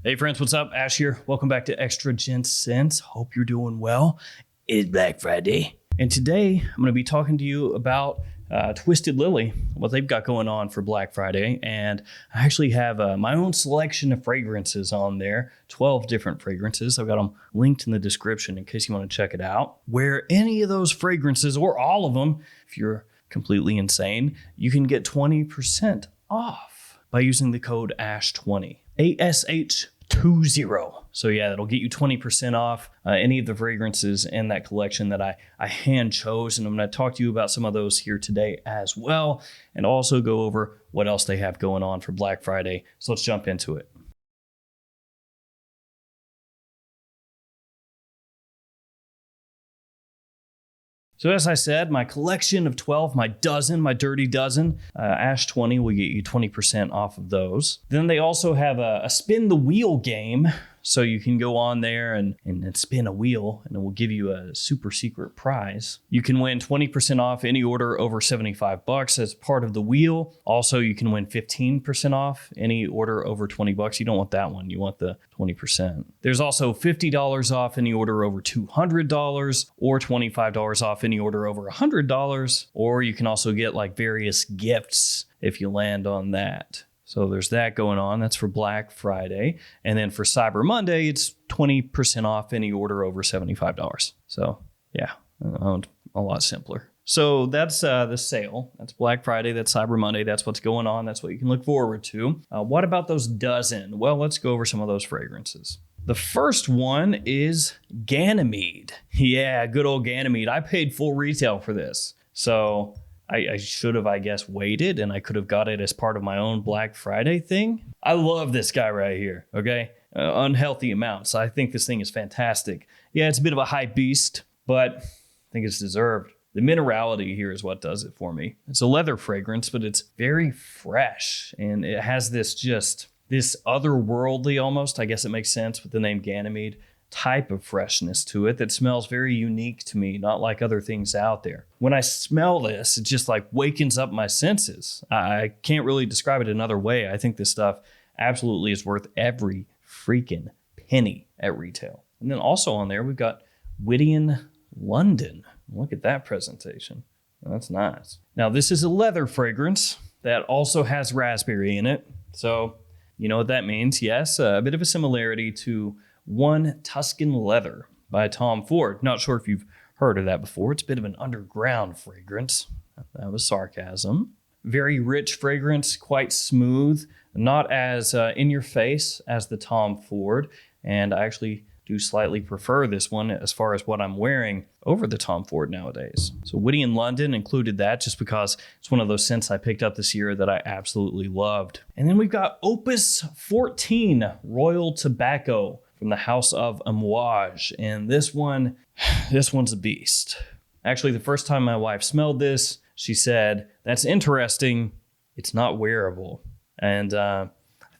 Hey friends, what's up? Ash here. Welcome back to Extra Gents Scents. Hope you're doing well. It's Black Friday. And today I'm going to be talking to you about Twisted Lily, what they've got going on for Black Friday. And I actually have my own selection of fragrances on there, 12 different fragrances. I've got them linked in the description in case you want to check it out. Where any of those fragrances, or all of them, if you're completely insane, you can get 20% off by using the code ASH20. ASH20. So yeah, that'll get you 20% off any of the fragrances in that collection that I hand chose. And I'm going to talk to you about some of those here today as well, and also go over what else they have going on for Black Friday. So let's jump into it. So as I said, my collection of 12, my dirty dozen, ASH20 will get you 20% off of those. Then they also have a spin the wheel game. So you can go on there and spin a wheel, and it will give you a super secret prize. You can win 20% off any order over $75 as part of the wheel. Also, you can win 15% off any order over $20. You don't want that one. You want the 20%. There's also $50 off any order over $200, or $25 off any order over $100. Or you can also get like various gifts if you land on that. So there's that going on. That's for Black Friday. And then for Cyber Monday, it's 20% off any order over $75. So yeah, a lot simpler. So that's the sale. That's Black Friday. That's Cyber Monday. That's what's going on. That's what you can look forward to. What about those dozen? Well, let's go over some of those fragrances. The first one is Ganymede. Yeah, good old Ganymede. I paid full retail for this. So I should have, I guess, waited, and I could have got it as part of my own Black Friday thing. I love this guy right here, okay? Unhealthy amounts. I think this thing is fantastic. Yeah, it's a bit of a hype beast, but I think it's deserved. The minerality here is what does it for me. It's a leather fragrance, but it's very fresh, and it has this otherworldly almost, I guess it makes sense with the name Ganymede, type of freshness to it that smells very unique to me, not like other things out there. When I smell this, it just like wakens up my senses. I can't really describe it another way. I think this stuff absolutely is worth every freaking penny at retail. And then also on there, we've got Witian London. Look at that presentation. That's nice. Now, this is a leather fragrance that also has raspberry in it. So you know what that means. Yes, a bit of a similarity to One Tuscan Leather by Tom Ford. Not sure if you've heard of that before. It's a bit of an underground fragrance. That was sarcasm. Very rich fragrance, quite smooth, not as in your face as the Tom Ford. And I actually do slightly prefer this one as far as what I'm wearing over the Tom Ford nowadays. So Witian London included that just because it's one of those scents I picked up this year that I absolutely loved. And then we've got Opus 14 Royal Tobacco from the House of Amouage. And this one's a beast. Actually, the first time my wife smelled this, she said, "That's interesting. It's not wearable." And I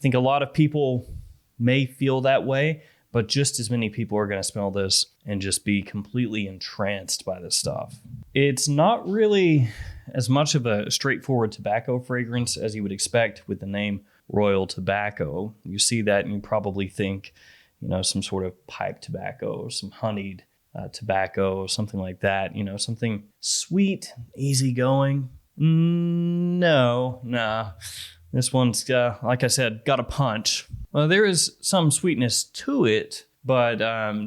think a lot of people may feel that way, but just as many people are going to smell this and just be completely entranced by this stuff. It's not really as much of a straightforward tobacco fragrance as you would expect with the name Royal Tobacco. You see that and you probably think, some sort of pipe tobacco, some honeyed tobacco, something like that, something sweet, easygoing. No. This one's, like I said, got a punch. Well, there is some sweetness to it, but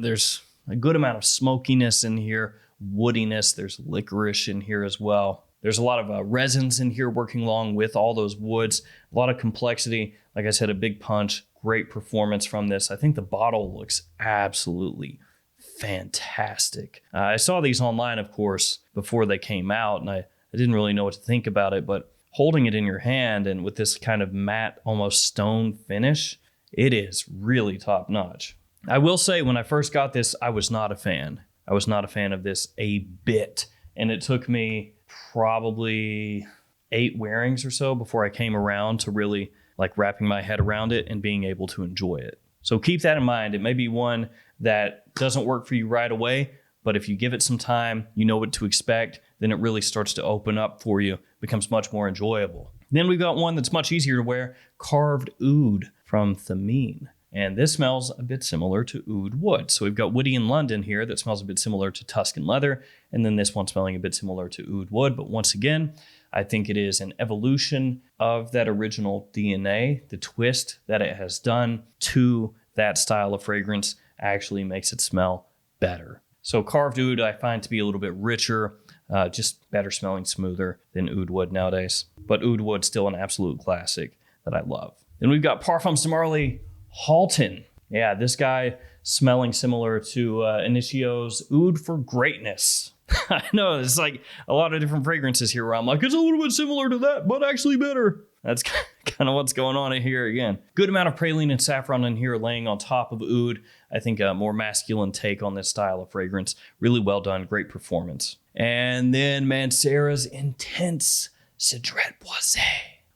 there's a good amount of smokiness in here, woodiness. There's licorice in here as well. There's a lot of resins in here working along with all those woods, a lot of complexity. Like I said, a big punch, great performance from this. I think the bottle looks absolutely fantastic. I saw these online, of course, before they came out, and I didn't really know what to think about it, but holding it in your hand and with this kind of matte, almost stone finish, it is really top notch. I will say when I first got this, I was not a fan. I was not a fan of this a bit. And it took me probably 8 wearings or so before I came around to really like wrapping my head around it and being able to enjoy it. So keep that in mind. It may be one that doesn't work for you right away, but if you give it some time, you know what to expect, then it really starts to open up for you, becomes much more enjoyable. Then we've got one that's much easier to wear, Carved Oud from Thameen. And this smells a bit similar to oud wood. So we've got Witian London here that smells a bit similar to Tuscan leather. And then this one smelling a bit similar to oud wood. But once again, I think it is an evolution of that original DNA. The twist that it has done to that style of fragrance actually makes it smell better. So carved oud I find to be a little bit richer, just better smelling, smoother than oud wood nowadays. But oud wood still an absolute classic that I love. Then we've got Parfums Marly Halton. Yeah, this guy smelling similar to Initio's Oud for Greatness. I know, it's like a lot of different fragrances here where I'm like, it's a little bit similar to that, but actually better. That's kind of what's going on in here again. Good amount of praline and saffron in here laying on top of oud. I think a more masculine take on this style of fragrance. Really well done, great performance. And then Mancera's Intense Cedret Boisé.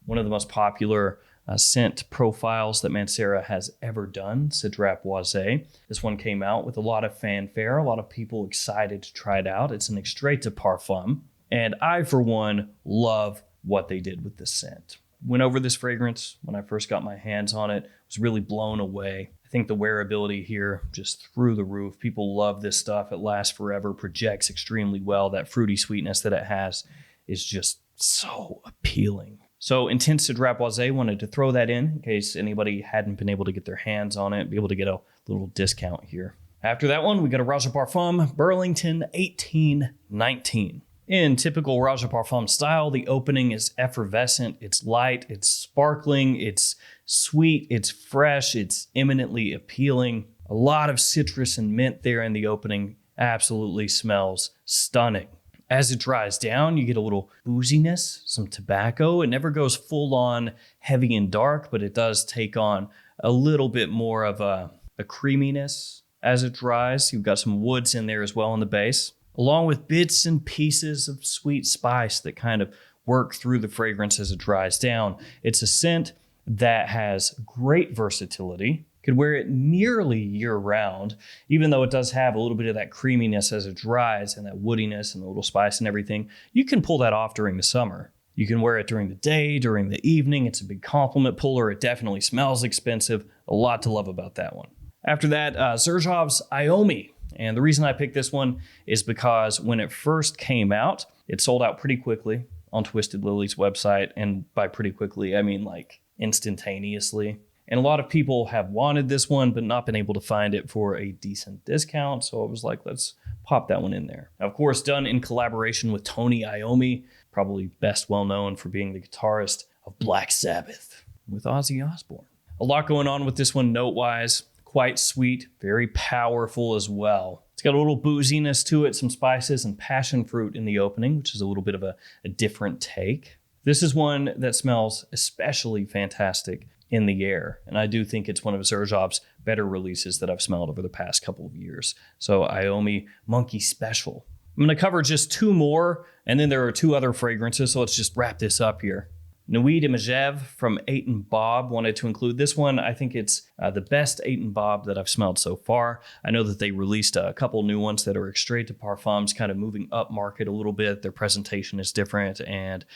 One of the most popular scent profiles that Mancera has ever done, Cedret Boisé. This one came out with a lot of fanfare, a lot of people excited to try it out. It's an extrait de parfum, and I, for one, love what they did with this scent. Went over this fragrance when I first got my hands on it, was really blown away. I think the wearability here just through the roof. People love this stuff. It lasts forever, projects extremely well. That fruity sweetness that it has is just so appealing. So Intense Cedret Boisé, wanted to throw that in case anybody hadn't been able to get their hands on it, be able to get a little discount here. After that one, we got a Razzle Parfum Burlington 1819. In typical Razzle Parfum style, the opening is effervescent, it's light, it's sparkling, it's sweet, it's fresh, it's eminently appealing. A lot of citrus and mint there in the opening. Absolutely smells stunning. As it dries down, you get a little booziness, some tobacco. It never goes full on heavy and dark, but it does take on a little bit more of a creaminess as it dries. You've got some woods in there as well in the base, along with bits and pieces of sweet spice that kind of work through the fragrance as it dries down. It's a scent that has great versatility. Could wear it nearly year-round, even though it does have a little bit of that creaminess as it dries and that woodiness and the little spice and everything. You can pull that off during the summer. You can wear it during the day, during the evening. It's a big compliment puller. It definitely smells expensive. A lot to love about that one. After that, Serge's Iomi. And the reason I picked this one is because when it first came out, it sold out pretty quickly on Twisted Lily's website. And by pretty quickly, I mean like instantaneously. And a lot of people have wanted this one, but not been able to find it for a decent discount. So I was like, let's pop that one in there. Now, of course, done in collaboration with Tony Iomi, probably best well known for being the guitarist of Black Sabbath with Ozzy Osbourne. A lot going on with this one note-wise. Quite sweet, very powerful as well. It's got a little booziness to it, some spices and passion fruit in the opening, which is a little bit of a different take. This is one that smells especially fantastic in the air. And I do think it's one of Serge's better releases that I've smelled over the past couple of years. So Iomi Monkey Special. I'm going to cover just two more, and then there are two other fragrances. So let's just wrap this up here. Nui de Majev from 8 & Bob. Wanted to include this one. I think it's the best 8 & Bob that I've smelled so far. I know that they released a couple new ones that are extrait de parfums, kind of moving up market a little bit. Their presentation is different, and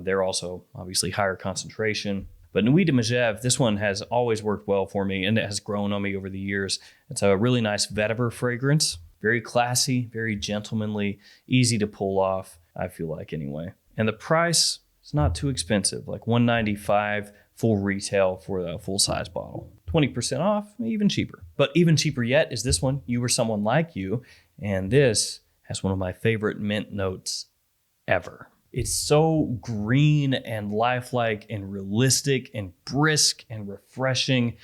they're also obviously higher concentration. But Nui de Majev, this one has always worked well for me, and it has grown on me over the years. It's a really nice vetiver fragrance. Very classy, very gentlemanly, easy to pull off, I feel like anyway. And the price is not too expensive, like $195 full retail for the full-size bottle. 20% off, even cheaper. But even cheaper yet is this one, You Were Someone Like You, and this has one of my favorite mint notes ever. It's so green and lifelike and realistic and brisk and refreshing,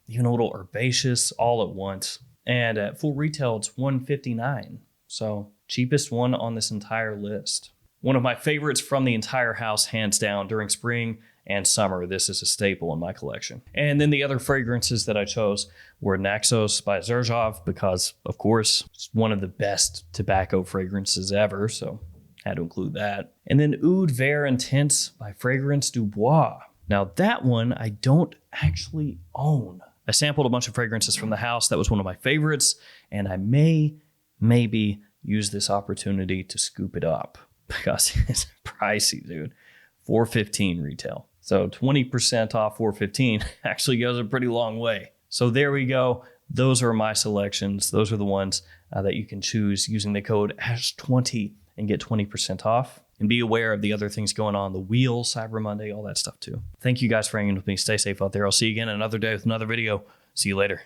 even a little herbaceous all at once. And at full retail, it's $159. So cheapest one on this entire list. One of my favorites from the entire house, hands down, during spring and summer. This is a staple in my collection. And then the other fragrances that I chose were Naxos by Serge, because, of course, it's one of the best tobacco fragrances ever. So had to include that. And then Oud Vert Intense by Fragrance du Bois. Now that one I don't actually own. I sampled a bunch of fragrances from the house. That was one of my favorites. And I maybe use this opportunity to scoop it up because it's pricey, dude. $415 retail. So 20% off $415 actually goes a pretty long way. So there we go. Those are my selections. Those are the ones that you can choose using the code ASH20 and get 20% off. And be aware of the other things going on, the wheel, Cyber Monday, all that stuff too. Thank you guys for hanging with me. Stay safe out there. I'll see you again another day with another video. See you later.